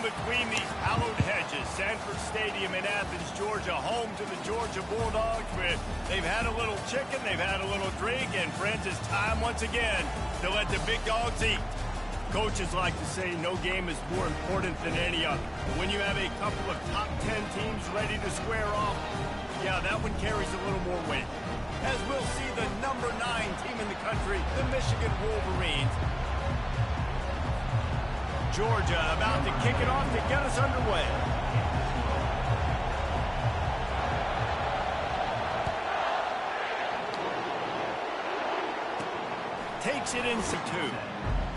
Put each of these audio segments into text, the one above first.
between these hallowed hedges. Sanford Stadium in Athens, Georgia, home to the Georgia Bulldogs. They've had a little chicken, they've had a little drink, and friends, it's time once again to let the big dogs eat. Coaches like to say no game is more important than any other. But when you have a couple of top 10 teams ready to square off, yeah, that one carries a little more weight. As we'll see the number 9 team in the country, the Michigan Wolverines. Georgia about to kick it off to get us underway. Takes it in C2.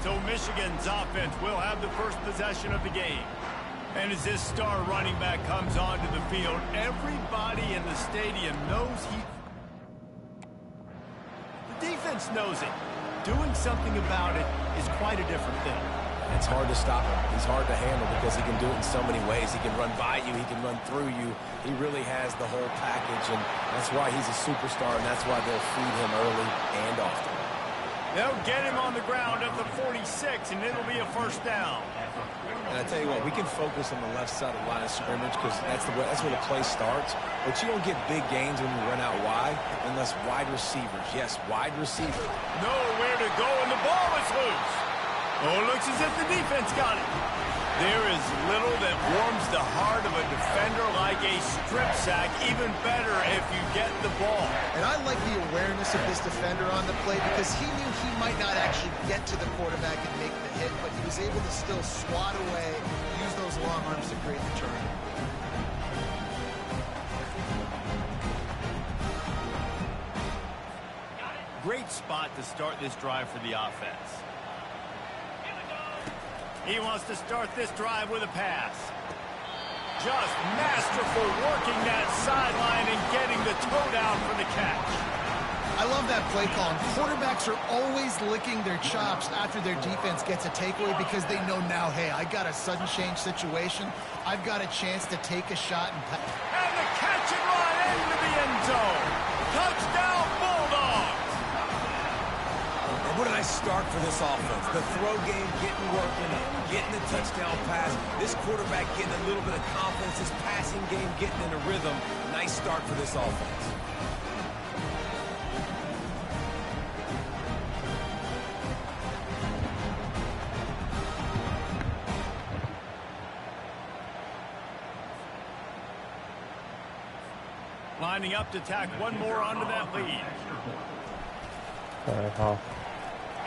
So Michigan's offense will have the first possession of the game. And as this star running back comes onto the field, everybody in the stadium knows the defense knows it. Doing something about it is quite a different thing. It's hard to stop him. He's hard to handle because he can do it in so many ways. He can run by you. He can run through you. He really has the whole package, and that's why he's a superstar, and that's why they'll feed him early and often. They'll get him on the ground at the 46, and it'll be a first down. And I tell you what, we can focus on the left side of the line of scrimmage because that's where the play starts. But you don't get big gains when you run out wide unless wide receivers. Yes, wide receiver. Nowhere to go, and the ball is loose. Oh, it looks as if the defense got it. There is little that warms the heart of a defender like a strip sack. Even better if you get the ball. And I like the awareness of this defender on the play because he knew he might not actually get to the quarterback and make the hit, but he was able to still swat away, use those long arms to create the turn. Great spot to start this drive for the offense. He wants to start this drive with a pass. Just masterful working that sideline and getting the toe down for the catch. I love that play call. And quarterbacks are always licking their chops after their defense gets a takeaway because they know now, hey, I got a sudden change situation. I've got a chance to take a shot and pass. And the catch and run into the end zone. Touchdown, Bulldogs. What a nice start for this offense. The throw game getting working, getting the touchdown pass. This quarterback getting a little bit of confidence. This passing game getting in a rhythm. Nice start for this offense. Lining up to tack one more onto that lead.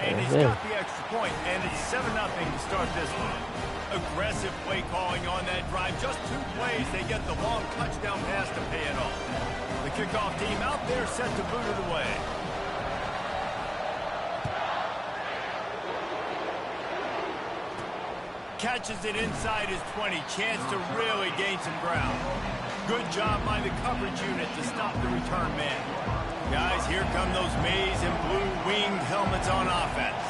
And he's got the extra point, and it's 7-0 to start this one. Aggressive play calling on that drive. Just 2 plays, they get the long touchdown pass to pay it off. The kickoff team out there set to boot it away. Catches it inside his 20. Chance to really gain some ground. Good job by the coverage unit to stop the return man. Guys, here come those maize and blue winged helmets on offense.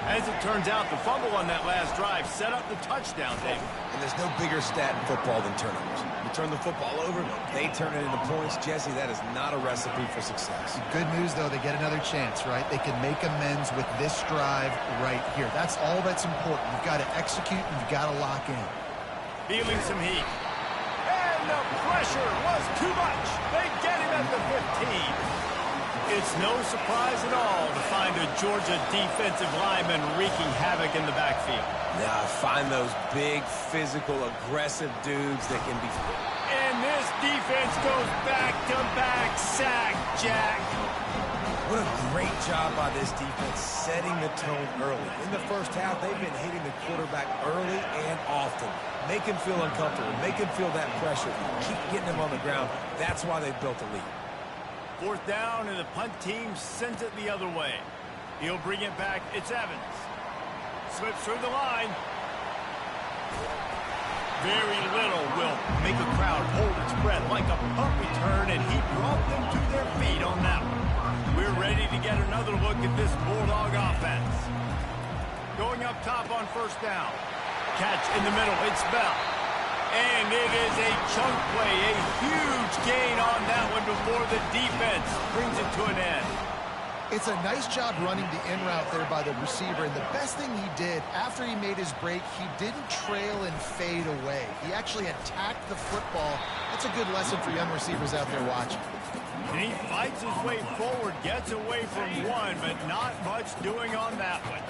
As it turns out, the fumble on that last drive set up the touchdown, David. And there's no bigger stat in football than turnovers. You turn the football over, they turn it into points. Jesse, that is not a recipe for success. Good news, though, they get another chance, right? They can make amends with this drive right here. That's all that's important. You've got to execute and you've got to lock in. Feeling some heat. And the pressure was too much. They get him at the 15. It's no surprise at all to find a Georgia defensive lineman wreaking havoc in the backfield. Now, find those big, physical, aggressive dudes that can be... And this defense goes back-to-back sack, Jack. What a great job by this defense setting the tone early. In the first half, they've been hitting the quarterback early and often. Make him feel uncomfortable. Make him feel that pressure. Keep getting him on the ground. That's why they've built a lead. 4th down, and the punt team sends it the other way. He'll bring it back. It's Evans. Slips through the line. Very little will make a crowd hold its breath like a punt return, and he brought them to their feet on that one. We're ready to get another look at this Bulldog offense. Going up top on 1st down. Catch in the middle. It's Bell. And it is a chunk play, a huge gain on that one before the defense brings it to an end. It's a nice job running the in route there by the receiver, and the best thing he did after he made his break, he didn't trail and fade away. He actually attacked the football. That's a good lesson for young receivers out there watching. And he fights his way forward, gets away from one, but not much doing on that one.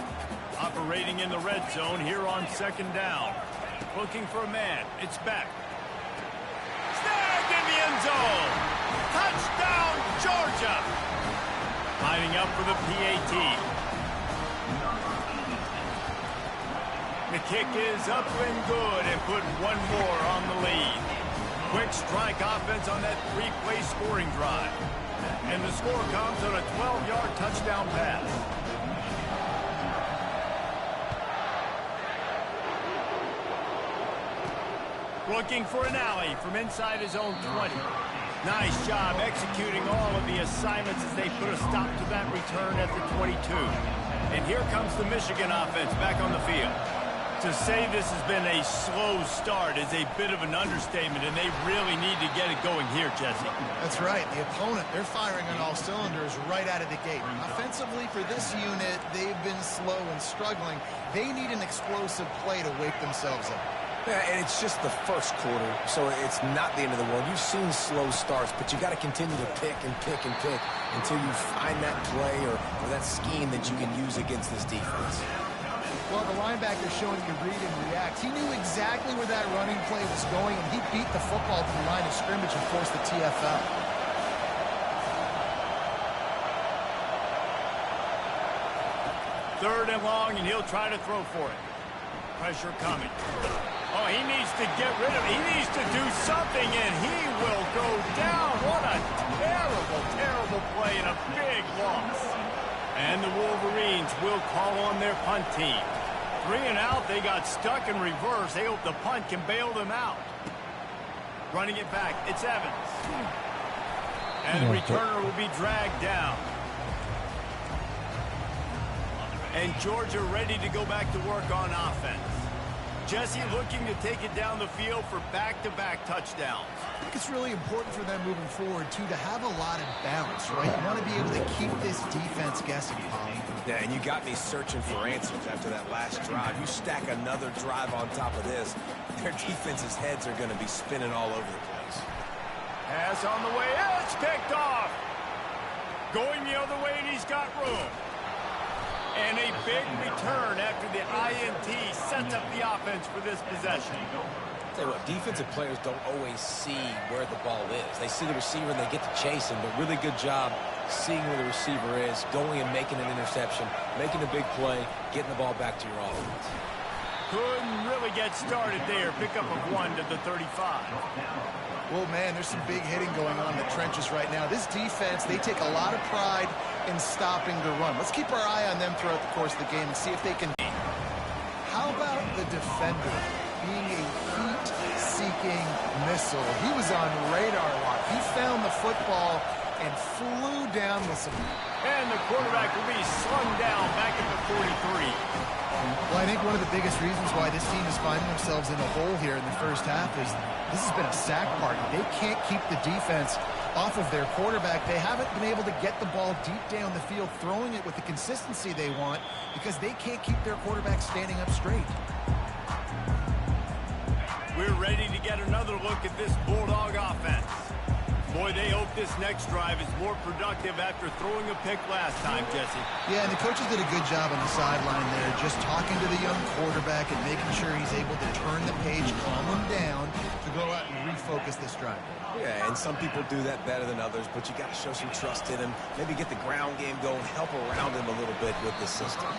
Operating in the red zone here on second down. Looking for a man. It's back. Snagged in the end zone. Touchdown, Georgia. Lining up for the PAT. The kick is up and good and put one more on the lead. Quick strike offense on that three-play scoring drive. And the score comes on a 12-yard touchdown pass. Looking for an alley from inside his own 20. Nice job executing all of the assignments as they put a stop to that return at the 22. And here comes the Michigan offense back on the field. To say this has been a slow start is a bit of an understatement, and they really need to get it going here, Jesse. That's right. The opponent, they're firing on all cylinders right out of the gate. Offensively, for this unit, they've been slow and struggling. They need an explosive play to wake themselves up. Yeah, and it's just the first quarter, so it's not the end of the world. You've seen slow starts, but you got to continue to pick and pick and pick until you find that play or that scheme that you can use against this defense. Well, the linebacker showing you read and react. He knew exactly where that running play was going, and he beat the football to the line of scrimmage and forced the TFL. Third and long, and he'll try to throw for it. Pressure coming. Oh, he needs to get rid of it. He needs to do something, and he will go down. What a terrible, terrible play and a big loss. And the Wolverines will call on their punt team. 3 and out, they got stuck in reverse. They hope the punt can bail them out. Running it back, it's Evans. And the returner will be dragged down. And Georgia ready to go back to work on offense. Jesse looking to take it down the field for back-to-back touchdowns. I think it's really important for them moving forward, too, to have a lot of balance, right? You want to be able to keep this defense guessing, Polly. Yeah, and you got me searching for answers after that last drive. You stack another drive on top of this, their defense's heads are going to be spinning all over the place. Pass on the way. It's picked off. Going the other way, and he's got room. And a big return after the INT sets up the offense for this possession. Tell you what, defensive players don't always see where the ball is. They see the receiver and they get to chase him, but really good job seeing where the receiver is, going and making an interception, making a big play, getting the ball back to your offense. Couldn't really get started there. Pickup of 1 to the 35. Well, man, there's some big hitting going on in the trenches right now. This defense, they take a lot of pride in stopping the run. Let's keep our eye on them throughout the course of the game and see if they can. How about the defender being a heat-seeking missile? He was on radar lock. He found the football and flew down with some. And the quarterback will be slung down back at the 43. Well, I think one of the biggest reasons why this team is finding themselves in a hole here in the first half is this has been a sack party. They can't keep the defense off of their quarterback. They haven't been able to get the ball deep down the field, throwing it with the consistency they want because they can't keep their quarterback standing up straight. We're ready to get another look at this Bulldog offense. Boy, they hope this next drive is more productive after throwing a pick last time, Jesse. Yeah, and the coaches did a good job on the sideline there, just talking to the young quarterback and making sure he's able to turn the page, calm him down, to go out and refocus this drive. Yeah, and some people do that better than others, but you got to show some trust in him, maybe get the ground game going, help around him a little bit with the system.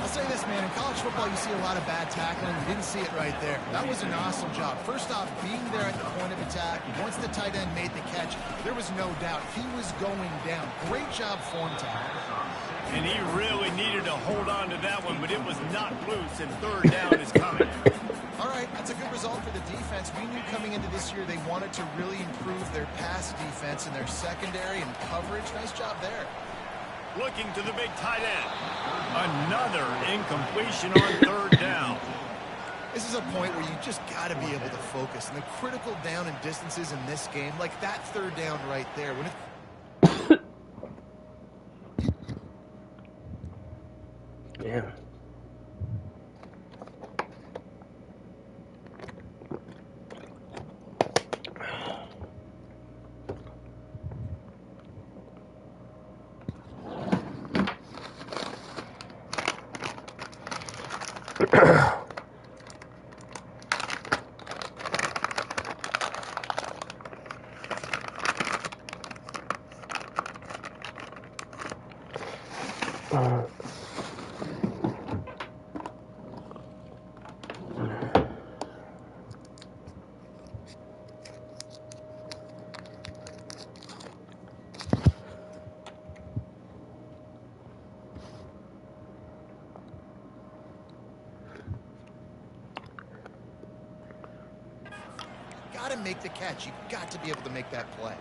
I'll say this, man, in college football, you see a lot of bad tackling. We didn't see it right there. That was an awesome job. First off, being there at the point of attack, once the tight end made the catch, there was no doubt he was going down. Great job for him to have. And he really needed to hold on to that one, but it was not loose, and third down is coming. All right, that's a good result for the defense. We knew coming into this year they wanted to really improve their pass defense and their secondary and coverage. Nice job there. Looking to the big tight end. Another incompletion on third down. This is a point where you just got to be able to focus. And the critical down and distances in this game, like that third down right there. When Yeah. Got to make the catch. You've got to be able to make that play.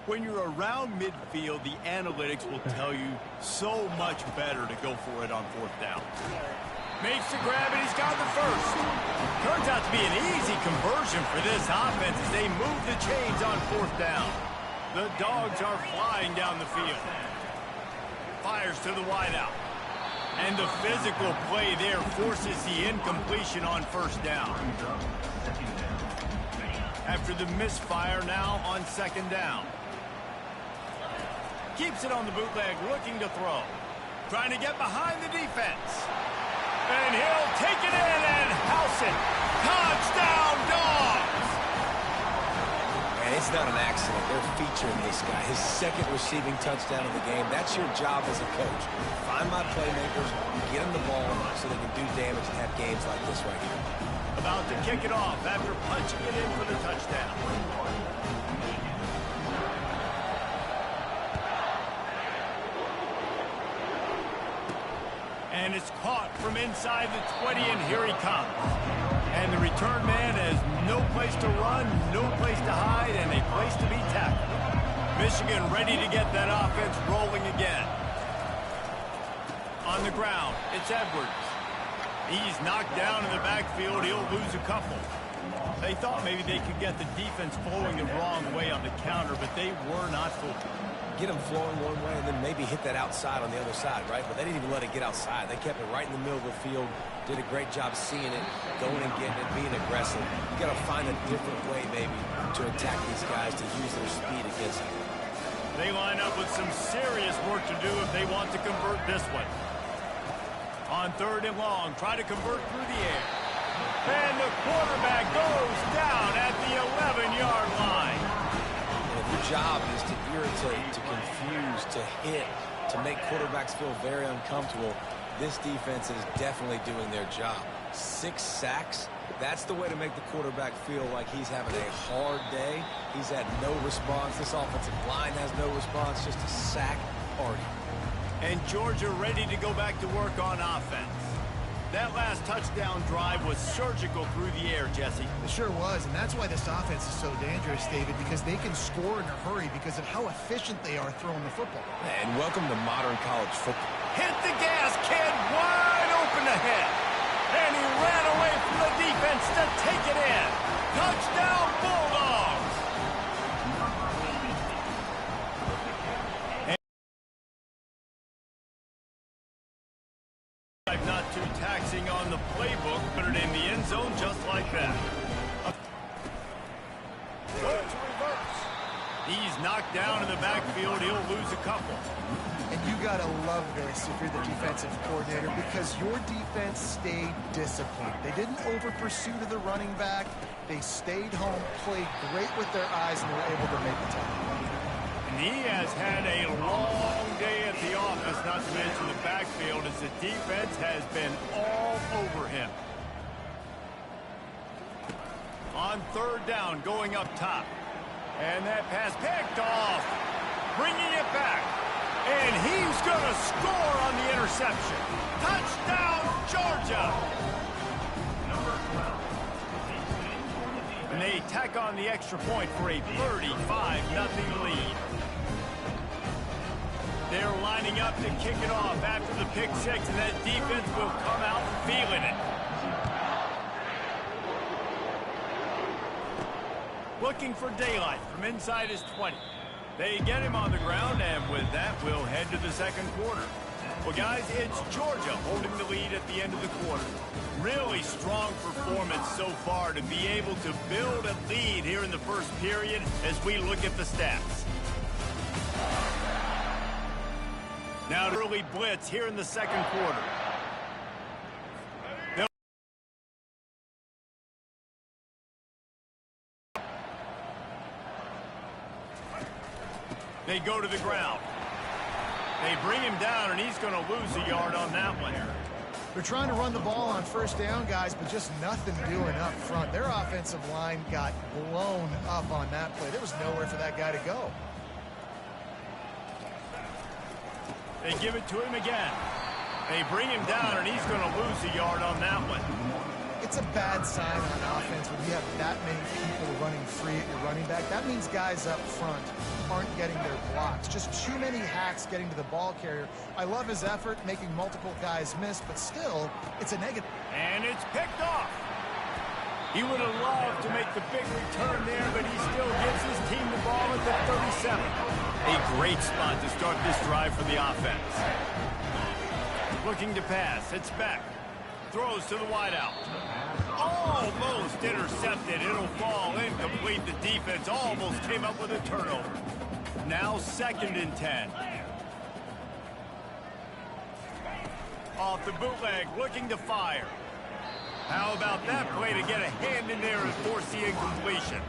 When you're around midfield, the analytics will tell you so much better to go for it on fourth down. Makes the grab, and he's got the first. Turns out to be an easy conversion for this offense as they move the chains on fourth down. The Dogs are flying down the field. Fires to the wideout. And the physical play there forces the incompletion on first down. After the misfire, now on second down. Keeps it on the bootleg, looking to throw. Trying to get behind the defense. And he'll take it in and house it. Touchdown, Dogs! And it's not an accident. They're featuring this guy. His second receiving touchdown of the game. That's your job as a coach. Find my playmakers, get them the ball so they can do damage and have games like this right here. About to kick it off after punching it in for the touchdown. And it's caught from inside the 20, and here he comes. And the return man has no place to run, no place to hide, and a place to be tackled. Michigan ready to get that offense rolling again. On the ground, it's Edwards. He's knocked down in the backfield. He'll lose a couple. They thought maybe they could get the defense flowing the wrong way on the counter, but they were not fooled. Get them flowing one way and then maybe hit that outside on the other side, right? But they didn't even let it get outside. They kept it right in the middle of the field, did a great job seeing it, going and getting it, being aggressive. You got to find a different way, maybe, to attack these guys, to use their speed against them. They line up with some serious work to do if they want to convert this one. On third and long, try to convert through the air. And the quarterback goes down at the 11-yard line. Your job is to irritate, to confuse, to hit, to make quarterbacks feel very uncomfortable. This defense is definitely doing their job. 6 sacks, that's the way to make the quarterback feel like he's having a hard day. He's had no response. This offensive line has no response, just a sack party. And Georgia ready to go back to work on offense. That last touchdown drive was surgical through the air, Jesse. It sure was, and that's why this offense is so dangerous, David, because they can score in a hurry because of how efficient they are throwing the football. And welcome to modern college football. Hit the gas, kid, wide open ahead. And he ran away from the defense to take it in. Touchdown, Bulldogs! Not too taxing on the playbook, put it in the end zone just like that. Going to reverse. He's knocked down in the backfield. He'll lose a couple. And you got to love this if you're the defensive coordinator because your defense stayed disciplined. They didn't over-pursue to the running back. They stayed home, played great with their eyes, and were able to make the tackle. And he has had a long day at the office, not to mention the backfield, as the defense has been all over him. On third down, going up top. And that pass picked off. Bringing it back. And he's going to score on the interception. Touchdown, Georgia! And they tack on the extra point for a 35-0 lead. They're lining up to kick it off after the pick six, and that defense will come out feeling it. Looking for daylight from inside his 20. They get him on the ground, and with that, we'll head to the second quarter. Well, guys, it's Georgia holding the lead at the end of the quarter. Really strong performance so far to be able to build a lead here in the first period as we look at the stats. Now an early blitz here in the second quarter. They go to the ground. They bring him down, and he's going to lose a yard on that one. They're trying to run the ball on first down, guys, but just nothing doing up front. Their offensive line got blown up on that play. There was nowhere for that guy to go. They give it to him again. They bring him down, and he's going to lose a yard on that one. It's a bad sign on offense when you have that many people running free at your running back. That means guys up front aren't getting their blocks. Just too many hacks getting to the ball carrier. I love his effort, making multiple guys miss, but still, it's a negative. And it's picked off. He would have loved to make the big return there, but he still gives his team the ball at the 37. A great spot to start this drive for the offense. Looking to pass. It's Beck. Throws to the wideout. Almost intercepted. It'll fall incomplete. The defense almost came up with a turnover. Now 2nd and 10. Off the bootleg, looking to fire. How about that play to get a hand in there and force the incompletion?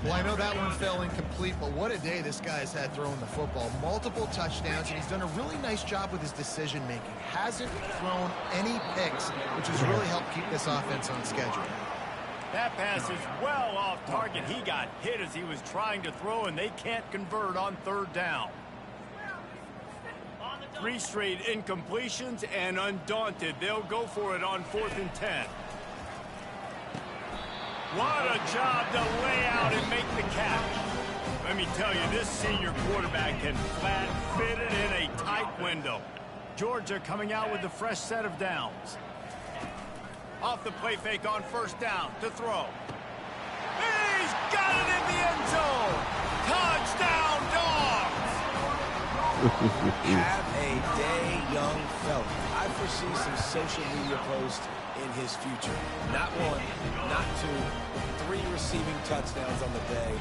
Well, I know that one fell incomplete, but what a day this guy's had throwing the football. Multiple touchdowns, and he's done a really nice job with his decision-making. Hasn't thrown any picks, which has really helped keep this offense on schedule. That pass is well off target. He got hit as he was trying to throw, and they can't convert on 3rd down. 3 straight incompletions, and undaunted, they'll go for it on 4th and 10. What a job to lay out and make the catch. Let me tell you, this senior quarterback can flat fit it in a tight window. Georgia coming out with a fresh set of downs. Off the play fake on 1st down to throw. He's got it in the end zone. Touchdown, Dogs. Have a day, young fella. I foresee some social media posts in his future. Not 1, not 2, 3 receiving touchdowns on the day.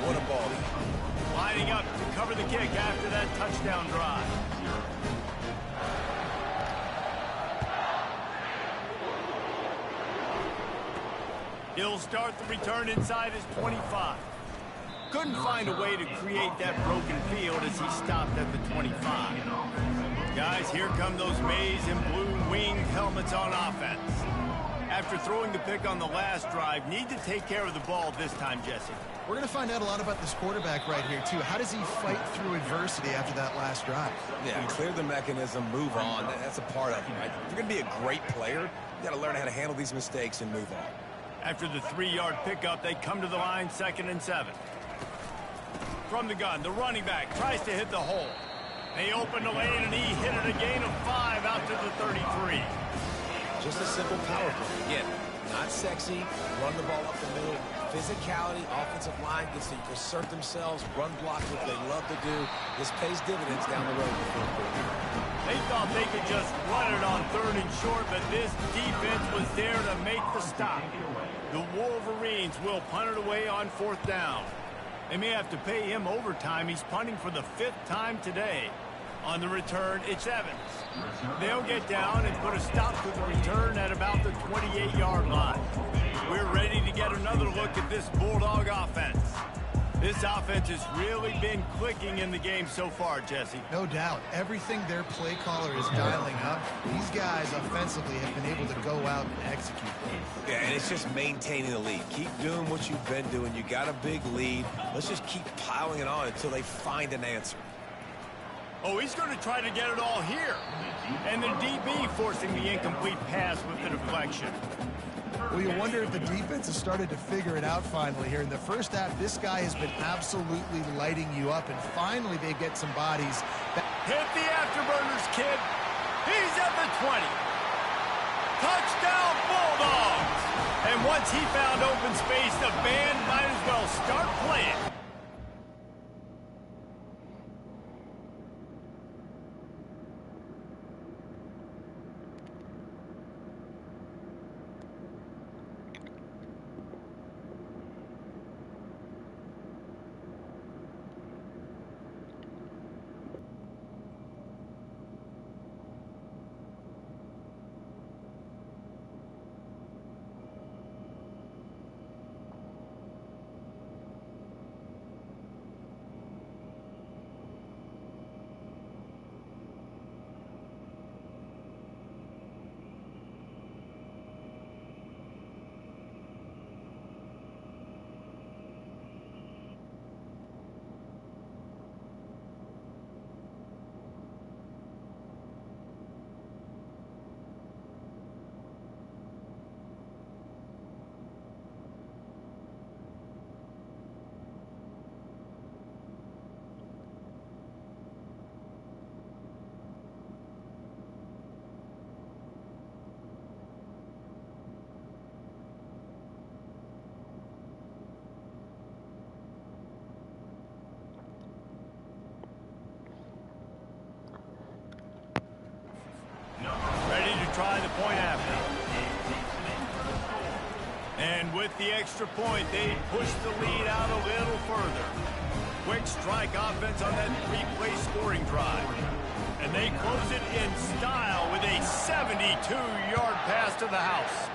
What a ball. Lining up to cover the kick after that touchdown drive. He'll start the return inside his 25. Couldn't find a way to create that broken field as he stopped at the 25. Guys, here come those maize and blue winged helmets on offense. After throwing the pick on the last drive, need to take care of the ball this time, Jesse. We're going to find out a lot about this quarterback right here, too. How does he fight through adversity after that last drive? Yeah, clear the mechanism, move on. That's a part of it, right? If you're going to be a great player, you got to learn how to handle these mistakes and move on. After the 3-yard pickup, they come to the line 2nd and 7. From the gun, the running back tries to hit the hole. They open the lane, and he hit it a gain of 5 out to the 33. Just a simple power play. Again, not sexy, run the ball up the middle. Physicality, offensive line gets to assert themselves, run block, what they love to do. This pays dividends down the road. They thought they could just run it on 3rd and short, but this defense was there to make the stop. The Wolverines will punt it away on 4th down. They may have to pay him overtime. He's punting for the 5th time today. On the return, it's Evans. They'll get down and put a stop to the return at about the 28-yard line. We're ready to get another look at this Bulldog offense. This offense has really been clicking in the game so far, Jesse. No doubt. Everything their play caller is dialing up, these guys offensively have been able to go out and execute. Yeah, and it's just maintaining the lead. Keep doing what you've been doing. You got a big lead. Let's just keep piling it on until they find an answer. Oh, he's going to try to get it all here. And the DB forcing the incomplete pass with the deflection. Well, you wonder if the defense has started to figure it out finally here. In the first half, this guy has been absolutely lighting you up, and finally they get some bodies. Hit the afterburners, kid. He's at the 20. Touchdown, Bulldogs. And once he found open space, the band might as well start playing. the extra point, they push the lead out a little further. Quick strike offense on that three-play scoring drive. And they close it in style with a 72-yard pass to the house.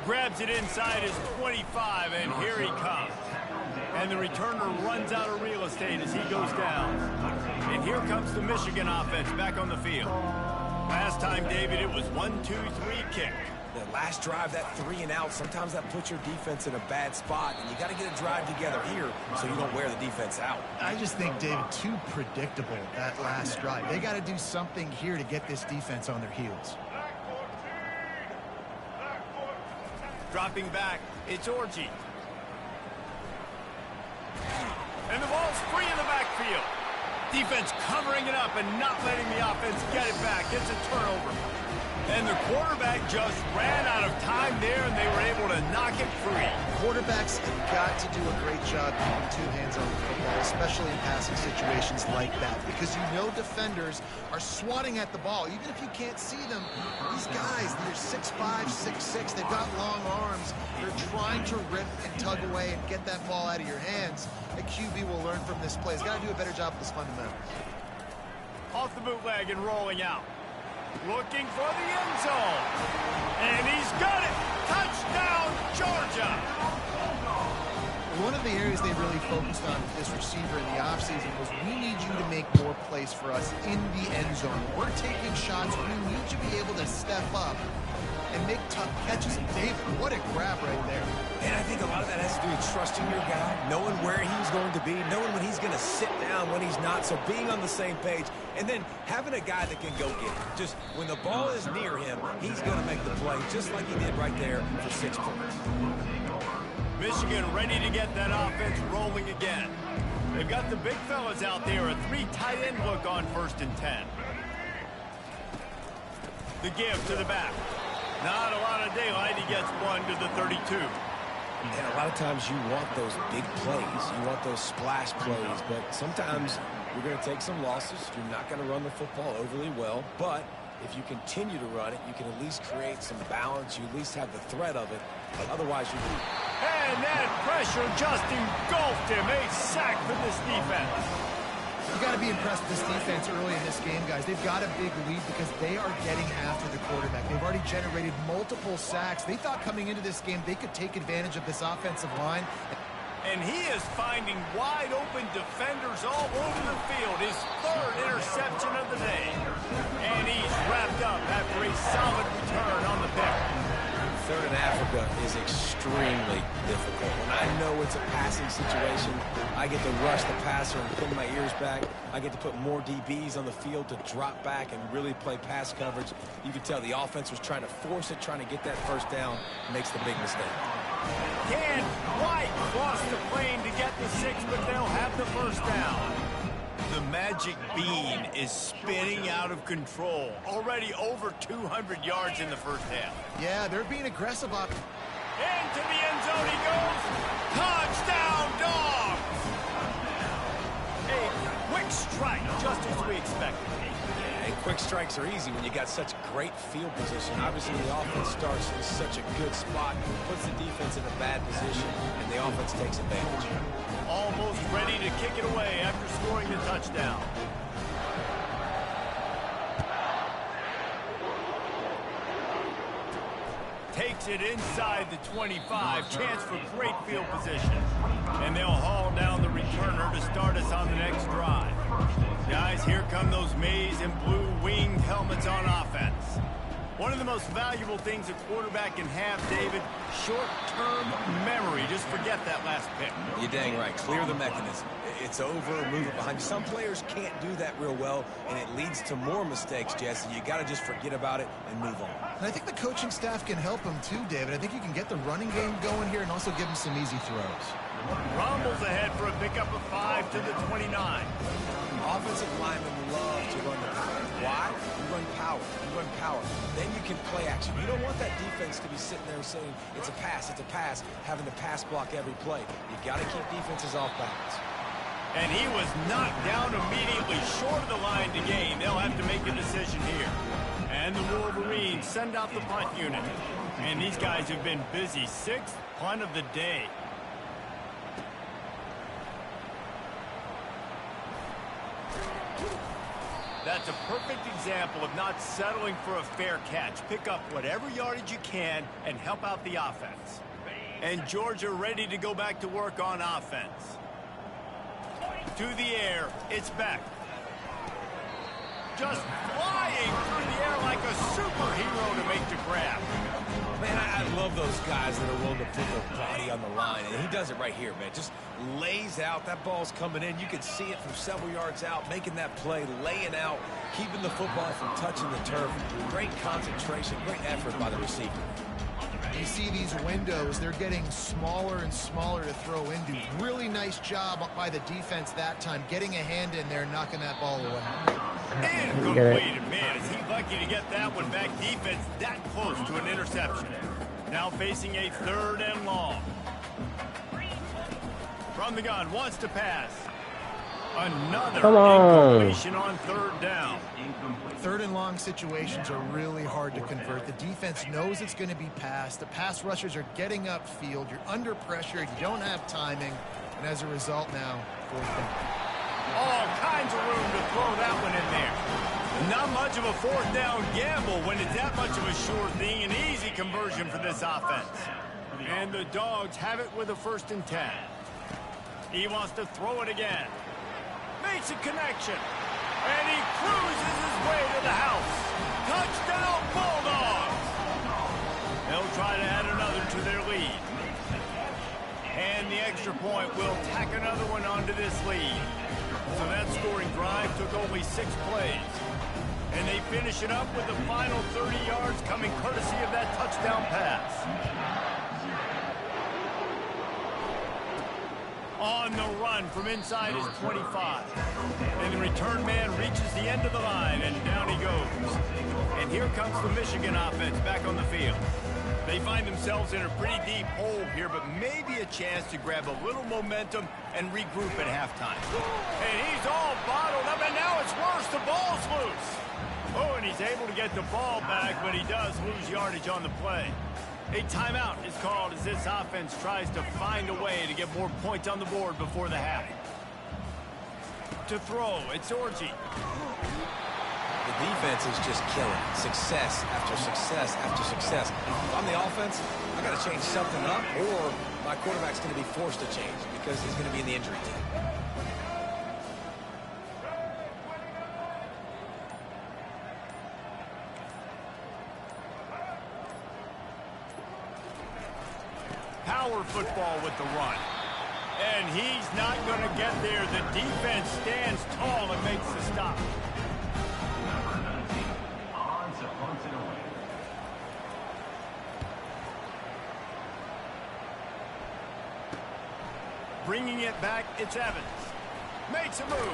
Grabs it inside his 25, and here he comes. And the returner runs out of real estate as he goes down. And here comes the Michigan offense back on the field. Last time, David, it was 1-2-3 kick. The last drive, that 3 and out, sometimes that puts your defense in a bad spot, and you got to get a drive together here so you don't wear the defense out. I just think, David, too predictable, that last drive. They got to do something here to get this defense on their heels. Dropping back, it's Orji. And the ball's free in the backfield. Defense covering it up and not letting the offense get it back. It's a turnover. And the quarterback just ran out of time there, and they were able to knock it free. Quarterbacks have got to do a great job keeping 2 hands on the football, especially in passing situations like that, because you know defenders are swatting at the ball. Even if you can't see them, these guys, they're 6'5", 6'6", they've got long arms. They're trying to rip and tug away and get that ball out of your hands. A QB will learn from this play. He's got to do a better job with his fundamentals. Off the bootleg and rolling out. Looking for the end zone. And he's got it. Touchdown, Georgia. One of the areas they really focused on with this receiver in the offseason was, we need you to make more plays for us in the end zone. We're taking shots. We need you to be able to step up and make tough catches. And David, what a grab right there. And I think a lot of that has to do with trusting your guy, knowing where he's going to be, knowing when he's going to sit down, when he's not, so being on the same page, and then having a guy that can go get it. Just when the ball is near him, he's going to make the play, just like he did right there for 6 points. Michigan ready to get that offense rolling again. They've got the big fellas out there, a 3 tight end look on 1st and 10. The give to the back. Not a lot of daylight. He gets 1 to the 32. And a lot of times you want those big plays. You want those splash plays. But sometimes you're going to take some losses. You're not going to run the football overly well. But if you continue to run it, you can at least create some balance. You at least have the threat of it. Otherwise, you lose. And that pressure just engulfed him. A sack for this defense. You got to be impressed with this defense early in this game, guys. They've got a big lead because they are getting after the quarterback. They've already generated multiple sacks. They thought coming into this game they could take advantage of this offensive line. And he is finding wide open defenders all over the field. His 3rd interception of the day. And he's wrapped up after a solid return on the pick. 3rd in Africa is extremely difficult. When I know it's a passing situation, I get to rush the passer and pin my ears back. I get to put more DBs on the field to drop back and really play pass coverage. You can tell the offense was trying to force it, trying to get that 1st down, makes the big mistake. Can't quite cross the plane to get the 6, but they'll have the 1st down. The magic bean is spinning out of control. Already over 200 yards in the 1st half. Yeah, they're being aggressive up. Into the end zone he goes. Touchdown, Dogs! A quick strike, just as we expected. And quick strikes are easy when you got such great field position. Obviously, the offense starts in such a good spot, puts the defense in a bad position, and the offense takes advantage. Almost ready to kick it away after scoring the touchdown. Takes it inside the 25. Chance for great field position. And they'll haul down the returner to start us on the next drive. Guys, here come those maize and blue winged helmets on offense. One of the most valuable things a quarterback can have, David, short-term memory. Just forget that last pick. You're dang right. Clear the mechanism. It's over, move it behind you. Some players can't do that real well, and it leads to more mistakes, Jesse. You got to just forget about it and move on. And I think the coaching staff can help him too, David. I think you can get the running game going here and also give him some easy throws. Rumbles ahead for a pickup of 5 to the 29. Offensive linemen love to run the power. Why? You run power. You run power. Then you can play action. You don't want that defense to be sitting there saying, it's a pass, having to pass block every play. You got to keep defenses off balance. And he was knocked down immediately short of the line to gain. They'll have to make a decision here. And the Wolverines send out the punt unit. And these guys have been busy. 6th punt of the day. That's a perfect example of not settling for a fair catch. Pick up whatever yardage you can and help out the offense. And Georgia ready to go back to work on offense. To the air, it's Beck. Just flying through the air like a superhero to make the grab. Man, I love those guys that are willing to put their body on the line, and he does it right here, man. Just lays out. That ball's coming in. You can see it from several yards out, making that play, laying out, keeping the football from touching the turf. Great concentration, great effort by the receiver. You see these windows, they're getting smaller and smaller to throw into. Really nice job by the defense that time, getting a hand in there and knocking that ball away. Incomplete. Man, is he lucky to get that one back. Defense that close to an interception. Now facing a 3rd and long. From the gun, wants to pass. Another incompletion on 3rd down. 3rd and long situations are really hard to convert. The defense knows it's going to be passed. The pass rushers are getting upfield. You're under pressure. You don't have timing. And as a result now, 4th down. All kinds of room to throw that one in there. Not much of a 4th down gamble when it's that much of a sure thing. An easy conversion for this offense. And the Dogs have it with a 1st and 10. He wants to throw it again. Makes a connection. And he cruises his way to the house. Touchdown, Bulldogs! They'll try to add another to their lead. And the extra point will tack another one onto this lead. So that scoring drive took only 6 plays. And they finish it up with the final 30 yards coming courtesy of that touchdown pass. On the run from inside his 25. And the return man reaches the end of the line, and down he goes. And here comes the Michigan offense back on the field. They find themselves in a pretty deep hole here, but maybe a chance to grab a little momentum and regroup at halftime. And he's all bottled up, and now it's worse. The ball's loose. Oh, and he's able to get the ball back, but he does lose yardage on the play. A timeout is called as this offense tries to find a way to get more points on the board before the half. To throw, it's Orji. The defense is just killing. Success after success after success. If I'm the offense, I got to change something up, or my quarterback's going to be forced to change because he's going to be in the injury team. Power football with the run. And he's not going to get there. The defense stands tall and makes the stop. Bringing it back, it's Evans. Makes a move.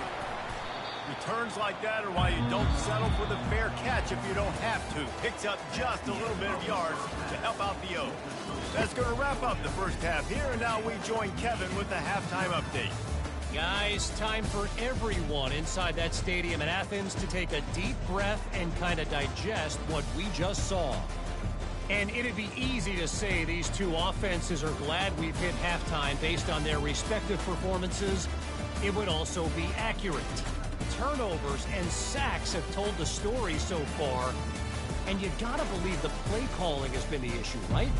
Returns like that are why you don't settle for the fair catch if you don't have to. Picks up just a little bit of yards to help out the O. That's going to wrap up the first half here, and now we join Kevin with the halftime update. Guys, time for everyone inside that stadium in Athens to take a deep breath and kind of digest what we just saw. And it'd be easy to say these two offenses are glad we've hit halftime based on their respective performances. It would also be accurate. Turnovers and sacks have told the story so far. And you gotta believe the play calling has been the issue, right?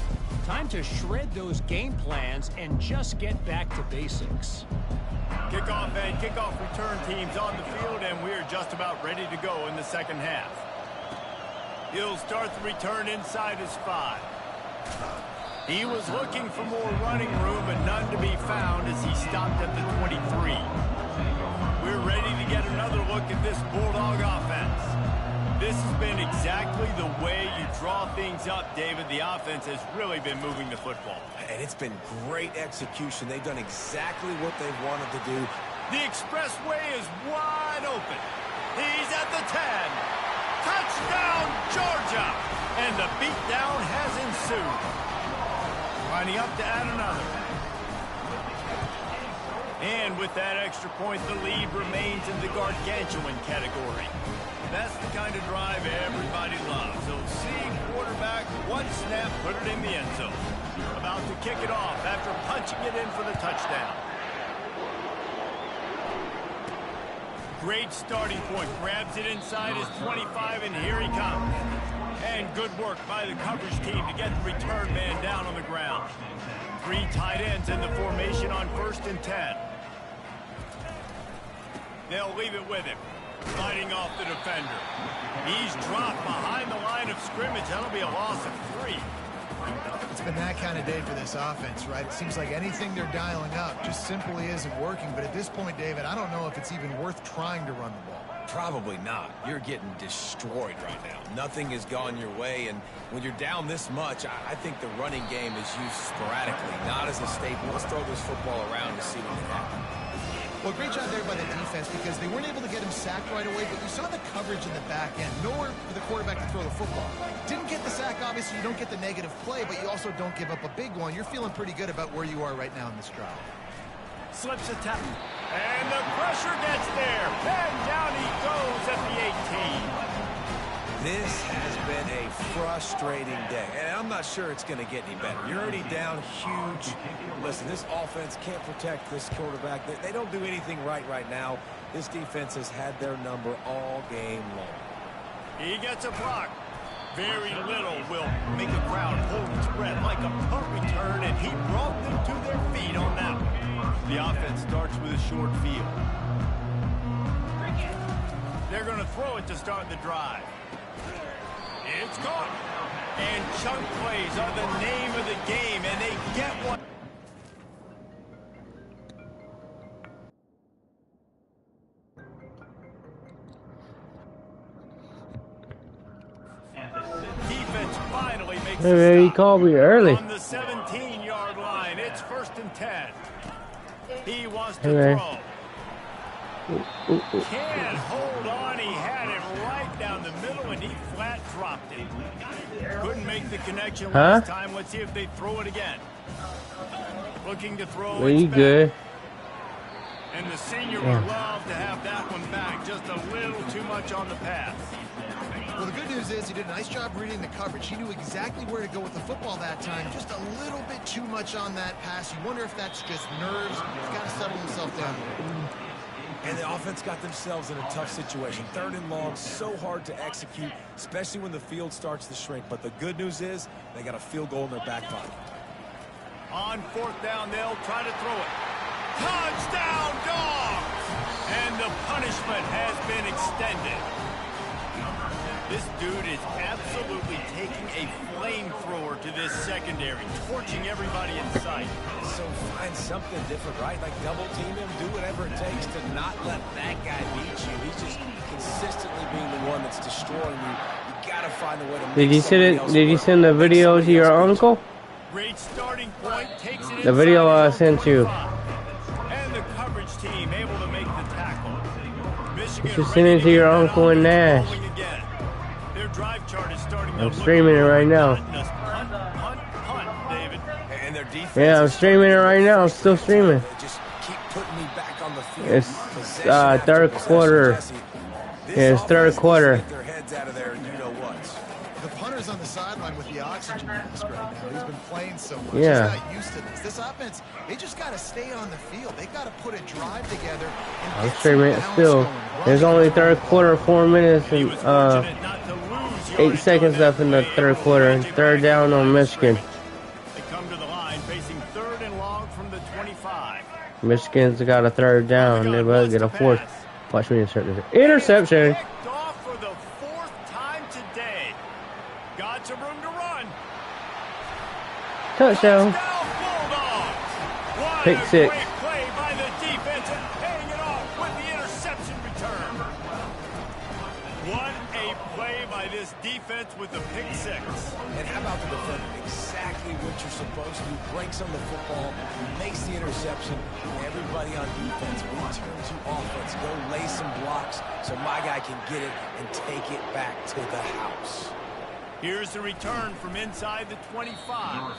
Time to shred those game plans and just get back to basics. Kickoff and kickoff return teams on the field, and we're just about ready to go in the second half. He'll start the return inside his 5. He was looking for more running room, but none to be found as he stopped at the 23. We're ready to get another look at this Bulldog offense. This has been exactly the way you draw things up, David. The offense has really been moving the football. And it's been great execution. They've done exactly what they've wanted to do. The expressway is wide open. He's at the 10. Touchdown, Georgia! And the beatdown has ensued. Lining up to add another. And with that extra point, the lead remains in the gargantuan category. That's the kind of drive everybody loves. They'll see quarterback, one snap, put it in the end zone. About to kick it off after punching it in for the touchdown. Great starting point. Grabs it inside his 25, and here he comes. And good work by the coverage team to get the return man down on the ground. 3 tight ends in the formation on 1st and 10. They'll leave it with him. Fighting off the defender. He's dropped behind the line of scrimmage. That'll be a loss of 3. It's been that kind of day for this offense, right? It seems like anything they're dialing up just simply isn't working. But at this point, David, I don't know if it's even worth trying to run the ball. Probably not. You're getting destroyed right now. Nothing has gone your way, and when you're down this much, I think the running game is used sporadically, not as a staple. Let's throw this football around to see what can happen. Well, great job there by the defense because they weren't able to get him sacked right away, but you saw the coverage in the back end. Nowhere for the quarterback to throw the football. Didn't get the sack, obviously. You don't get the negative play, but you also don't give up a big one. You're feeling pretty good about where you are right now in this drive. Slips a tap. And the pressure gets there. And down he goes at the 18. This has been a frustrating day, and I'm not sure it's going to get any better. You're already down huge. Listen, this offense can't protect this quarterback. They don't do anything right now. This defense has had their number all game long. He gets a block. Very little will make a crowd hold its breath like a punt return, and he brought them to their feet on that one. The offense starts with a short field. They're going to throw it to start the drive. It's caught. And chunk plays are the name of the game, and they get one. Defense finally makes Hey, he called me early. on the 17-yard line. It's 1st and 10. He wants to Hey, throw. Can't hold on. He had it right down the middle, and he flat dropped it. Couldn't make the connection last time. Let's see if they throw it again. Looking to throw. Well, you good? And the senior would love to have that one back. Just a little too much on the pass. Well, the good news is he did a nice job reading the coverage. He knew exactly where to go with the football that time. Just a little bit too much on that pass. You wonder if that's just nerves. He's got to settle himself down. And the offense got themselves in a tough situation. 3rd and long, so hard to execute, especially when the field starts to shrink. But the good news is they got a field goal in their back pocket. On 4th down, they'll try to throw it. Touchdown, Dogs! And the punishment has been extended. This dude is absolutely taking a flamethrower to this secondary, torching everybody in sight. So find something different, right? Like double team him, do whatever it takes to not let that guy beat you. He's just consistently being the one that's destroying you. You gotta find a way to Did you send the video to your uncle? Great starting point, takes it The video I sent you. And the coverage team able to make the tackle. Michigan You should send it to your uncle in Nash. Their drive chart is starting. I'm streaming it right now. Punt, David. And their defense. Yeah, I'm streaming it right now. I'm still streaming. Just keep putting me back on the field. It's 3rd quarter. Yeah, it's 3rd quarter. Get their heads out of there, you know what. The punter's on the sideline with the oxygen mask right now. He's been playing so much. Yeah. He's not used to this. This offense, they just got to stay on the field. They got to put a drive together. And I'm get streaming some it balance still. going. There's only 3rd quarter, 4 minutes and 8 seconds left in the 3rd quarter. 3rd down on Michigan. They come to the line facing 3rd and long from the 25. Michigan's got a 3rd down. They better get a 4th. Watch me insert this. Interception. Picked off for the 4th time today. Got some room to run. Touchdown. Pick 6. Great play by the defense and paying it off with the interception return. What a play by this defense with the pick 6. And how about the defender? Exactly what you're supposed to do. Breaks on the football, makes the interception. Everybody on defense, we turn to offense. Go lay some blocks so my guy can get it and take it back to the house. Here's the return from inside the 25.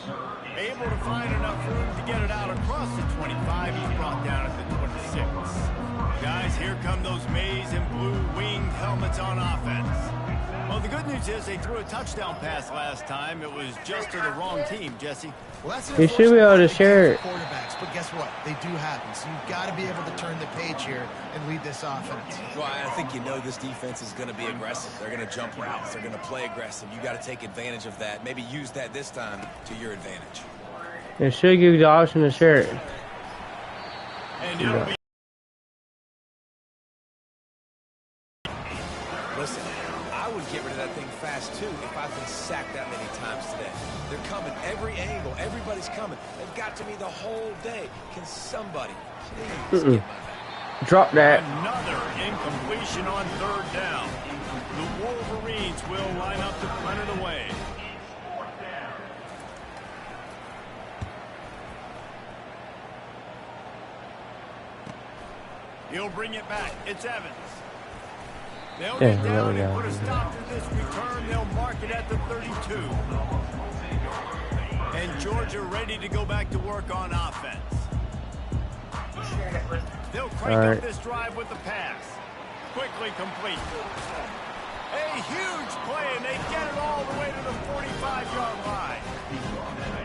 Able to find enough room to get it out across across the 25. He's brought down at the 26. Guys, here come those maize and blue winged helmets on offense. Well, the good news is they threw a touchdown pass last time. It was just to the wrong team, Jesse. Well, that's You should be able to share it. Quarterbacks, but guess what? They do happen. So you've got to be able to turn the page here and lead this offense. Well, I think you know this defense is going to be aggressive. They're going to jump routes. They're going to play aggressive. You got to take advantage of that. Maybe use that this time to your advantage. It should give you the option to share it. And it'll be. Listen, I would get rid of that thing fast, too, if I've been sacked that many times today. They're coming every angle. Everybody's coming. They've got to me the whole day. Can somebody please get my back? Drop that. Another incompletion on third down. The Wolverines will line up to punt it away. He'll bring it back. It's Evans. They'll get down and put a stop to this return. They'll mark it at the 32. And Georgia ready to go back to work on offense. They'll crank up this drive with the pass. Quickly complete. A huge play, and they get it all the way to the 45-yard line.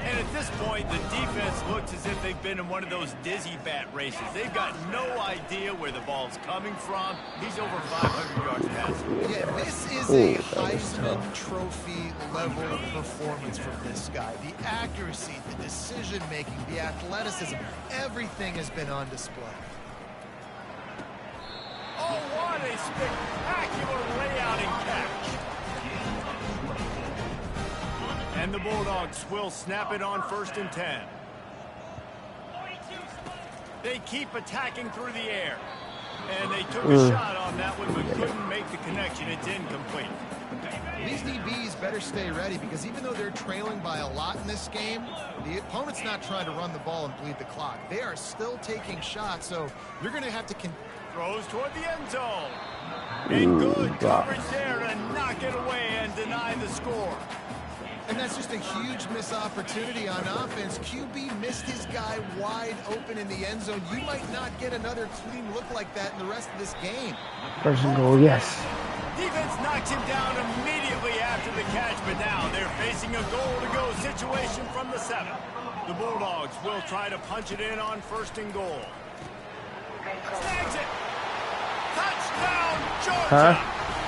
And at this point, the defense looks as if they've been in one of those dizzy bat races. They've got no idea where the ball's coming from. He's over 500 yards passing. Yeah, this is a Heisman Trophy level performance from this guy. The accuracy, the decision-making, the athleticism, everything has been on display. Oh, what a spectacular layout and catch. And the Bulldogs will snap it on 1st and 10. They keep attacking through the air. And they took a shot on that one, but couldn't make the connection. It's incomplete. These DBs better stay ready, because even though they're trailing by a lot in this game, the opponent's not trying to run the ball and bleed the clock. They are still taking shots, so you're going to have to... Throws toward the end zone. And good coverage there to knock it away and deny the score. And that's just a huge missed opportunity on offense. QB missed his guy wide open in the end zone. You might not get another clean look like that in the rest of this game. First and goal, yes. Defense knocks him down immediately after the catch, but now they're facing a goal-to-go situation from the 7. The Bulldogs will try to punch it in on 1st and goal. Snags it. Touchdown, Georgia.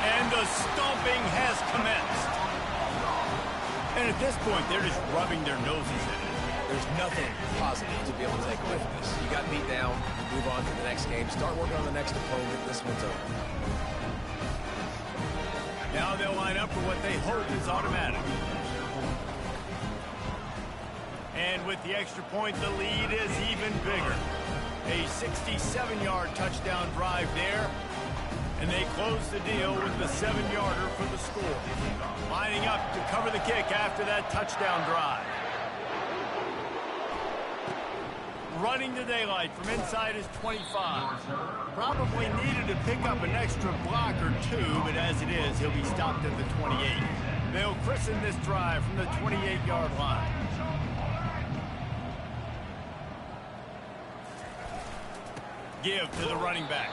And the stomping has commenced. And at this point, they're just rubbing their noses in it. There's nothing positive to be able to take away from this. You got beat down, move on to the next game, start working on the next opponent. This one's over. Now they'll line up for what they hope is automatic. And with the extra point, the lead is even bigger. A 67-yard touchdown drive there. And they close the deal with the 7-yarder for the score. Lining up to cover the kick after that touchdown drive. Running to daylight from inside his 25. Probably needed to pick up an extra block or two, but as it is, he'll be stopped at the 28. They'll christen this drive from the 28-yard line. Give to the running back.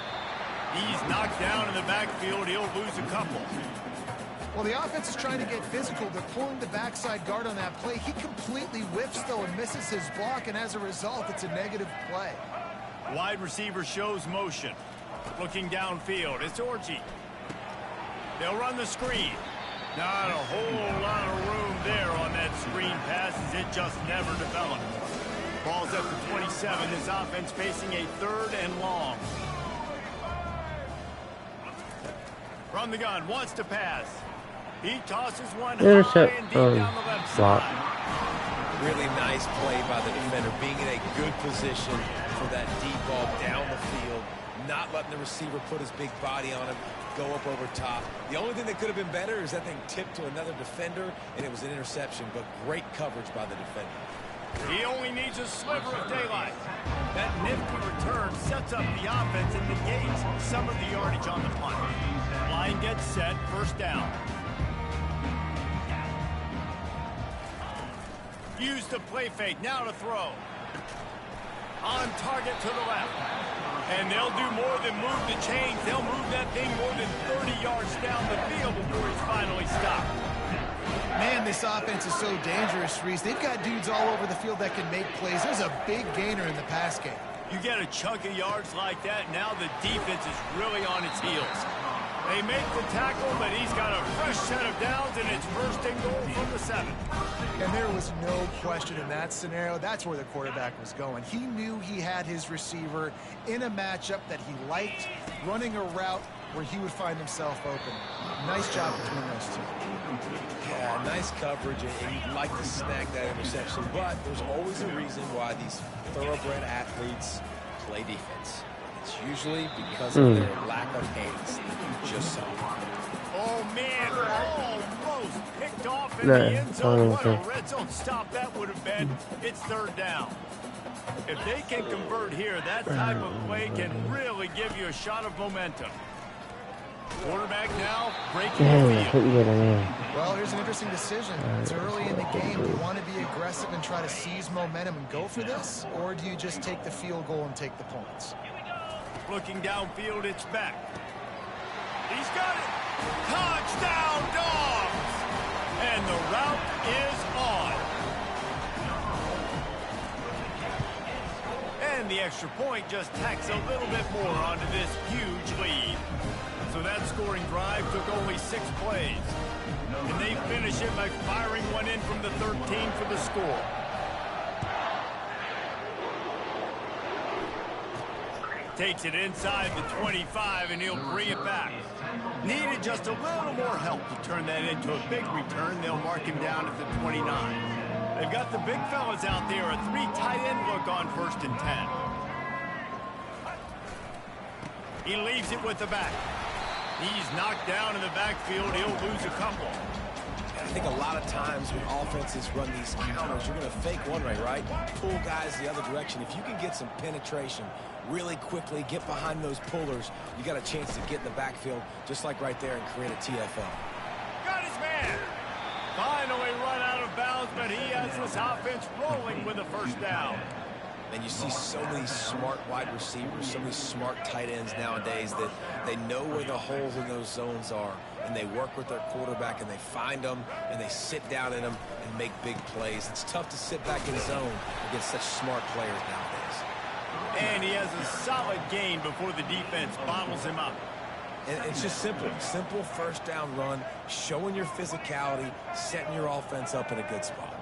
He's knocked down in the backfield. He'll lose a couple. Well, the offense is trying to get physical. They're pulling the backside guard on that play. He completely whiffs, though, and misses his block, and as a result, it's a negative play. Wide receiver shows motion. Looking downfield, it's Orchie. They'll run the screen. Not a whole lot of room there on that screen pass, as it just never developed. Ball's at the 27. This offense facing a 3rd and long. From the gun, wants to pass. He tosses one high and deep down the left side. Really nice play by the defender, being in a good position for that deep ball down the field, not letting the receiver put his big body on him, go up over top. The only thing that could have been better is that thing tipped to another defender, and it was an interception, but great coverage by the defender. He only needs a sliver of daylight. That nifty return sets up the offense and negates some of the yardage on the punt. Line gets set, 1st down. Use the play fake, now to throw. On target to the left. And they'll do more than move the chains. They'll move that thing more than 30 yards down the field before he's finally stopped. Man, this offense is so dangerous, Reese. They've got dudes all over the field that can make plays. There's a big gainer in the pass game. You get a chunk of yards like that, now the defense is really on its heels. They make the tackle, but he's got a fresh set of downs, and it's first and goal from the 7. And there was no question in that scenario. That's where the quarterback was going. He knew he had his receiver in a matchup that he liked, running a route where he would find himself open. Nice job between those two. Yeah, nice coverage, and you'd like to snag that interception, but there's always a reason why these thoroughbred athletes play defense. It's usually because of their lack of hands. You just saw. Oh, man, almost picked off in the end zone. What a red zone stop that would have been. It's 3rd down. If they can convert here, that type of play can really give you a shot of momentum. Quarterback now breaking the field. Well, here's an interesting decision. It's early in the game. Do you want to be aggressive and try to seize momentum and go for this? Or do you just take the field goal and take the points? Looking downfield, it's back. He's got it. Touchdown, Dogs! And the route is on. And the extra point just tacks a little bit more onto this huge lead. So that scoring drive took only 6 plays. And they finish it by firing one in from the 13 for the score. Takes it inside the 25, and he'll bring it back. Needed just a little more help to turn that into a big return. They'll mark him down at the 29. They've got the big fellas out there. A 3 tight end look on 1st and 10. He leaves it with the back. He's knocked down in the backfield. He'll lose a couple. I think a lot of times when offenses run these counters, you're going to fake one way, right? Pull guys the other direction. If you can get some penetration really quickly, get behind those pullers, you got a chance to get in the backfield, just like right there, and create a TFL. Got his man. Finally run out of bounds, but he has this offense rolling with a 1st down. And you see so many smart wide receivers, so many smart tight ends nowadays that they know where the holes in those zones are, and they work with their quarterback, and they find them, and they sit down in them and make big plays. It's tough to sit back in zone against such smart players nowadays. And he has a solid gain before the defense bottles him up. And it's just simple 1st down run, showing your physicality, setting your offense up in a good spot.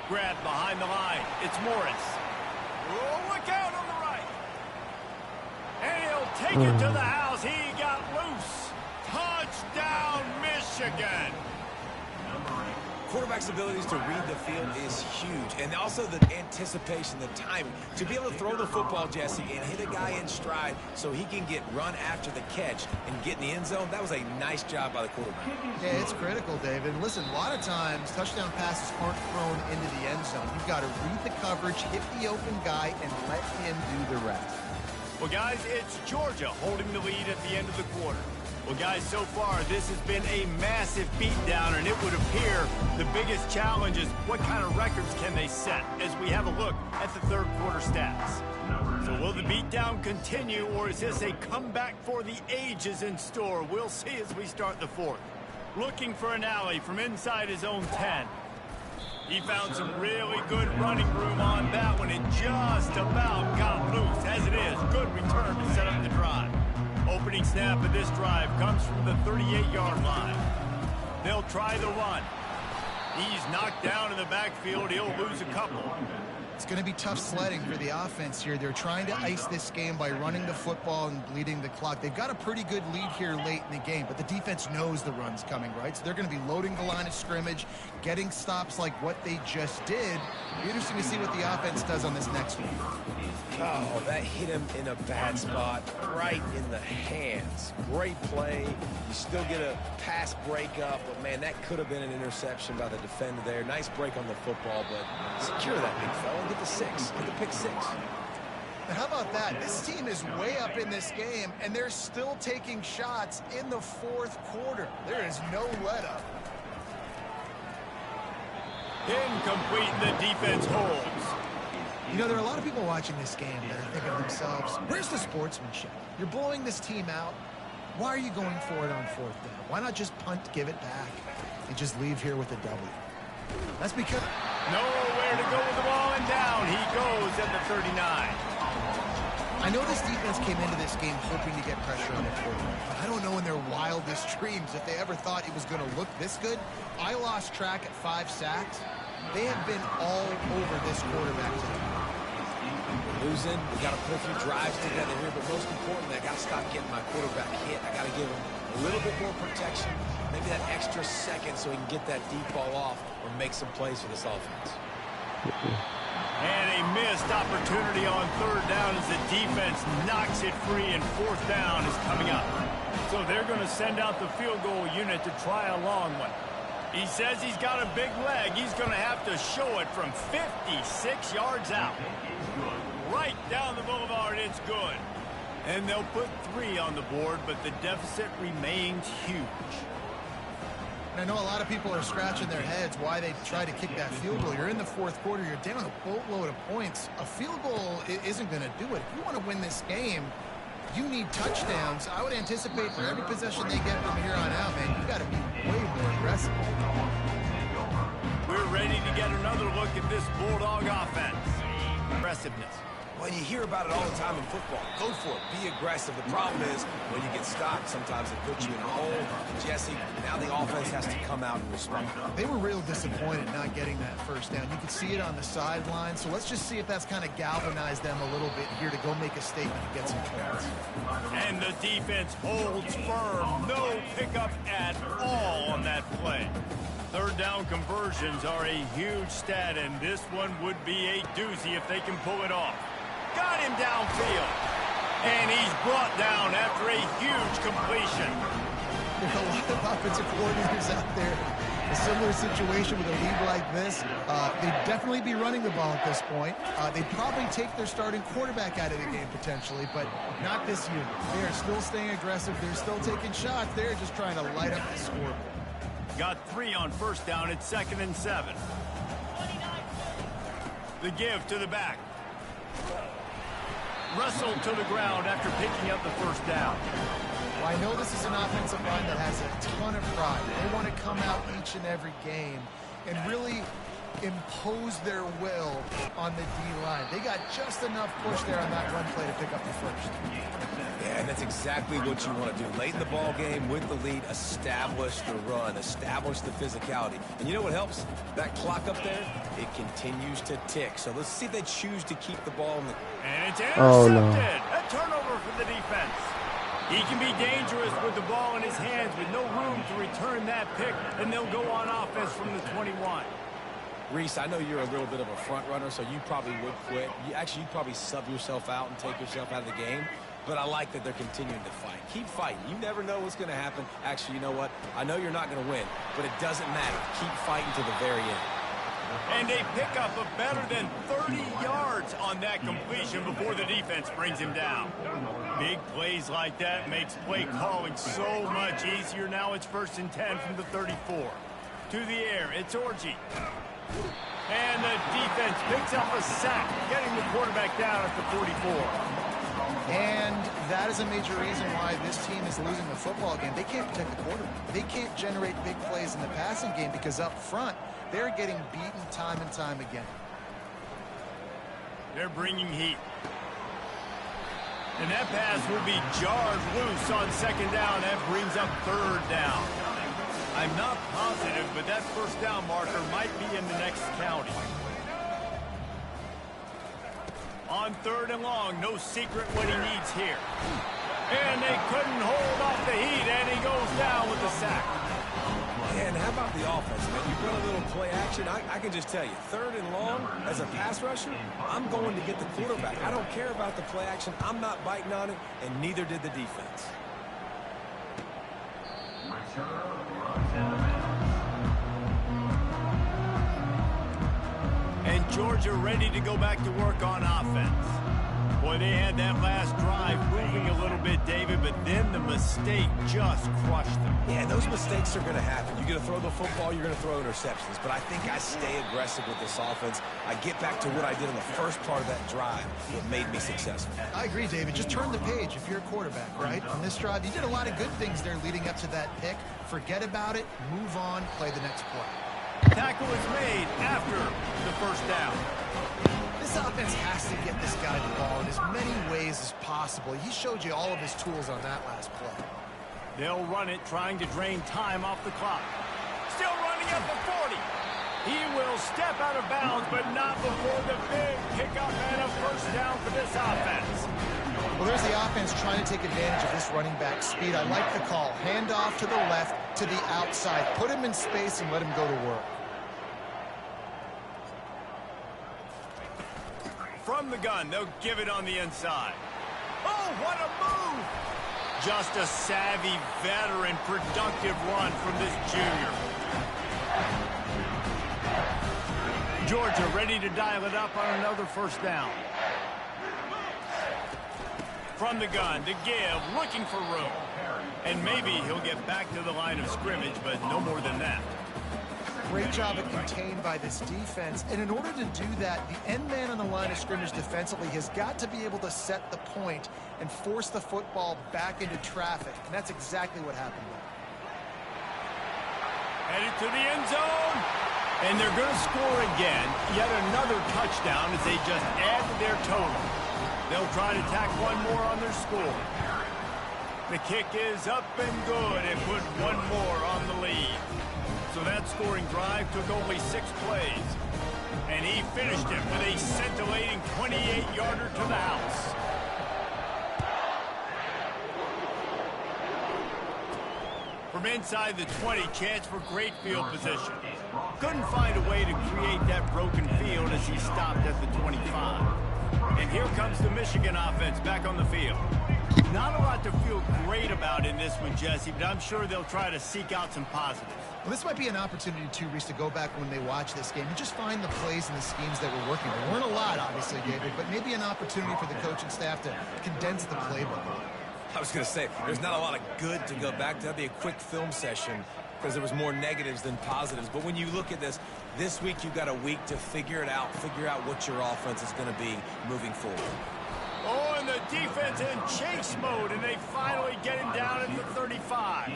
Grab behind the line. It's Morris. Oh, look out on the right. And he'll take it to the house. He got loose. Touchdown, Michigan. Quarterback's abilities to read the field is huge, and also the anticipation, the timing. To be able to throw the football, Jesse, and hit a guy in stride so he can get run after the catch and get in the end zone, that was a nice job by the quarterback. Yeah, it's critical, David. Listen, a lot of times touchdown passes aren't thrown into the end zone. You've got to read the coverage, hit the open guy, and let him do the rest. Well, guys, it's Georgia holding the lead at the end of the quarter. Well, guys, so far, this has been a massive beatdown, and it would appear the biggest challenge is what kind of records can they set as we have a look at the 3rd quarter stats. So will the beatdown continue, or is this a comeback for the ages in store? We'll see as we start the 4th. Looking for an alley from inside his own 10. He found some really good running room on that one and just about got loose. As it is, good return to set up the drive. Opening snap of this drive comes from the 38-yard line. They'll try the run. He's knocked down in the backfield. He'll lose a couple. It's going to be tough sledding for the offense here. They're trying to ice this game by running the football and bleeding the clock. They've got a pretty good lead here late in the game, but the defense knows the run's coming, right? So they're going to be loading the line of scrimmage, getting stops like what they just did. It'll be interesting to see what the offense does on this next one. Oh, that hit him in a bad spot, right in the hands. Great play. You still get a pass breakup, but, man, that could have been an interception by the defender there. Nice break on the football, but secure that big fella. Get the 6. Get the pick 6. And how about that? This team is way up in this game, and they're still taking shots in the 4th quarter. There is no let-up. Incomplete, the defense holds. You know, there are a lot of people watching this game that are thinking to themselves, where's the sportsmanship? You're blowing this team out. Why are you going for it on 4th down? Why not just punt, give it back, and just leave here with a W? That's because... Nowhere to go with the ball, and down he goes at the 39. I know this defense came into this game hoping to get pressure on the quarterback, but I don't know in their wildest dreams if they ever thought it was going to look this good. I lost track at 5 sacks. They have been all over this quarterback today. We're losing. We got to put a few drives together here, but most importantly, I got to stop getting my quarterback hit. I got to give him a little bit more protection, maybe that extra second so he can get that deep ball off or make some plays for this offense. And a missed opportunity on 3rd down as the defense knocks it free, and 4th down is coming up. So they're going to send out the field goal unit to try a long one. He says he's got a big leg. He's going to have to show it from 56 yards out. Right down the boulevard, it's good. And they'll put 3 on the board, but the deficit remains huge. And I know a lot of people are scratching their heads why they try to kick that field goal. You're in the 4th quarter. You're down a boatload of points. A field goal isn't going to do it. If you want to win this game, you need touchdowns. I would anticipate for every possession they get from here on out, man, you got to be way more aggressive. We're ready to get another look at this Bulldog offense. Aggressiveness. Well, you hear about it all the time in football. Go for it. Be aggressive. The problem is when you get stopped, sometimes it puts you in a hole. Jesse, now the offense has to come out and respond. They were real disappointed not getting that 1st down. You could see it on the sideline. So let's just see if that's kind of galvanized them a little bit here to go make a statement and get some points. And the defense holds firm. No pickup at all on that play. 3rd down conversions are a huge stat, and this one would be a doozy if they can pull it off. Got him downfield. And he's brought down after a huge completion. There are a lot of offensive coordinators out there. A similar situation with a lead like this. They'd definitely be running the ball at this point. They'd probably take their starting quarterback out of the game potentially, but not this unit. They're still staying aggressive. They're still taking shots. They're just trying to light up the scoreboard. Got 3 on 1st down. It's 2nd and 7. The give to the back. Russell to the ground after picking up the 1st down. Well, I know this is an offensive line that has a ton of pride. They want to come out each and every game and really impose their will on the D-line. They got just enough push there on that run play to pick up the 1st. Yeah, and that's exactly what you want to do. Late in the ball game with the lead, establish the run, establish the physicality. And you know what helps? That clock up there, it continues to tick. So let's see if they choose to keep the ball in the... And it's intercepted. Oh, no. A turnover for the defense. He can be dangerous with the ball in his hands with no room to return that pick, and they'll go on offense from the 21. Reese, I know you're a little bit of a front runner, so you probably would quit. You'd probably sub yourself out and take yourself out of the game. But I like that they're continuing to fight. Keep fighting. You never know what's going to happen. Actually, you know what? I know you're not going to win, but it doesn't matter. Keep fighting to the very end. And a pickup of better than 30 yards on that completion before the defense brings him down. Big plays like that makes play calling so much easier. Now it's 1st and 10 from the 34. To the air, it's Orji. And the defense picks up a sack, getting the quarterback down at the 44. And that is a major reason why this team is losing the football game. They can't protect the quarterback. They can't generate big plays in the passing game because up front, they're getting beaten time and time again. They're bringing heat. And that pass will be jarred loose on 2nd down. That brings up 3rd down. I'm not positive, but that 1st down marker might be in the next county. On 3rd and long, no secret what he needs here. And they couldn't hold off the heat, and he goes down with the sack. And how about the offense, man? You run a little play action. I can just tell you, 3rd and long, as a pass rusher, I'm going to get the quarterback. I don't care about the play action. I'm not biting on it, and neither did the defense. And Georgia ready to go back to work on offense. Boy, they had that last drive moving a little bit, David, but then the mistake just crushed them. Yeah, those mistakes are going to happen. You're going to throw the football, you're going to throw interceptions. But I think I stay aggressive with this offense. I get back to what I did in the first part of that drive. It made me successful. I agree, David. Just turn the page if you're a quarterback, right? On this drive, you did a lot of good things there leading up to that pick. Forget about it, move on, play the next play. Tackle is made after the first down. This offense has to get this guy the ball in as many ways as possible. He showed you all of his tools on that last play. They'll run it, trying to drain time off the clock. Still running up the 40. He will step out of bounds, but not before the big pickup and a first down for this offense. Well, there's the offense trying to take advantage of this running back speed. I like the call. Hand off to the left, to the outside. Put him in space and let him go to work. From the gun, they'll give it on the inside. Oh, what a move! Just a savvy, veteran, productive run from this junior. Georgia ready to dial it up on another first down. From the gun, to give, looking for room. And maybe he'll get back to the line of scrimmage, but no more than that. Great job at contained by this defense. And in order to do that, the end man on the line of scrimmage defensively has got to be able to set the point and force the football back into traffic. And that's exactly what happened there. Headed to the end zone. And they're going to score again. Yet another touchdown as they just add to their total. They'll try to tack one more on their score. The kick is up and good and put one more on the lead. So that scoring drive took only 6 plays. And he finished it with a scintillating 28-yarder to the house. From inside the 20, chance for great field position. Couldn't find a way to create that broken field as he stopped at the 25. And here comes the Michigan offense back on the field. Not a lot to feel great about in this one, Jesse, but I'm sure they'll try to seek out some positives. Well, this might be an opportunity, too, Reese, to go back when they watch this game and just find the plays and the schemes that were working. There weren't a lot, obviously, David, but maybe an opportunity for the coaching staff to condense the playbook. I was going to say, there's not a lot of good to go back to. That'd be a quick film session because there was more negatives than positives. But when you look at this week you've got a week to figure it out, figure out what your offense is going to be moving forward. Oh, and the defense in chase mode, and they finally get him down at the 35.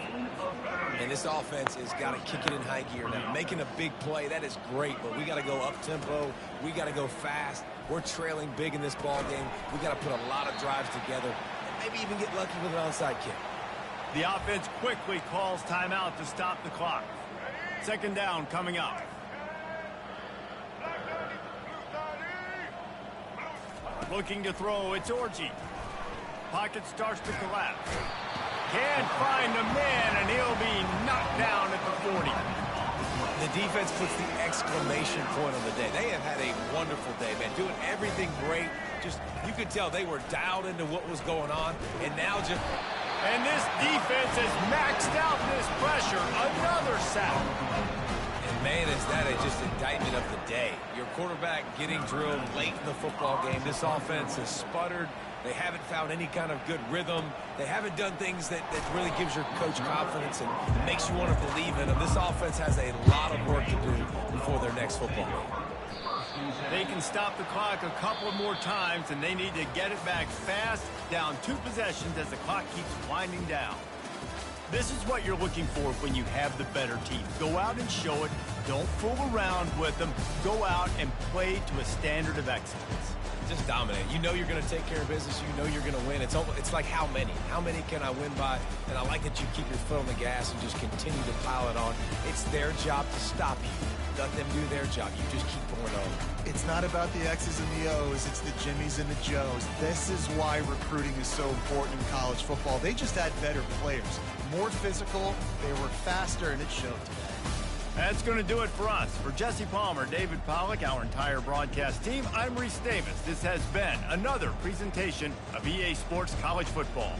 And this offense has got to kick it in high gear now. Making a big play, that is great, but we got to go up-tempo. We got to go fast. We're trailing big in this ball game. We got to put a lot of drives together and maybe even get lucky with an onside kick. The offense quickly calls timeout to stop the clock. Second down coming up. Looking to throw, it's Orji. Pocket starts to collapse. Can't find the man, and he'll be knocked down at the 40. The defense puts the exclamation point on the day. They have had a wonderful day, man. Doing everything great. Just, you could tell they were dialed into what was going on, and now just... And this defense has maxed out this pressure. Another sack. And man, is that just indictment of the day. Your quarterback getting drilled late in the football game. This offense has sputtered. They haven't found any kind of good rhythm. They haven't done things that really gives your coach confidence and makes you want to believe in them. This offense has a lot of work to do before their next football game. They can stop the clock a couple more times, and they need to get it back fast, down 2 possessions as the clock keeps winding down. This is what you're looking for when you have the better team. Go out and show it. Don't fool around with them. Go out and play to a standard of excellence. Just dominate. You know you're going to take care of business. You know you're going to win. It's like how many? How many can I win by? And I like that you keep your foot on the gas and just continue to pile it on. It's their job to stop you. Let them do their job. You just keep going on. It's not about the X's and the O's. It's the Jimmies and the Joes. This is why recruiting is so important in college football. They just had better players. More physical. They were faster, and it showed today. That's going to do it for us. For Jesse Palmer, David Pollack, our entire broadcast team, I'm Reese Davis. This has been another presentation of EA Sports College Football.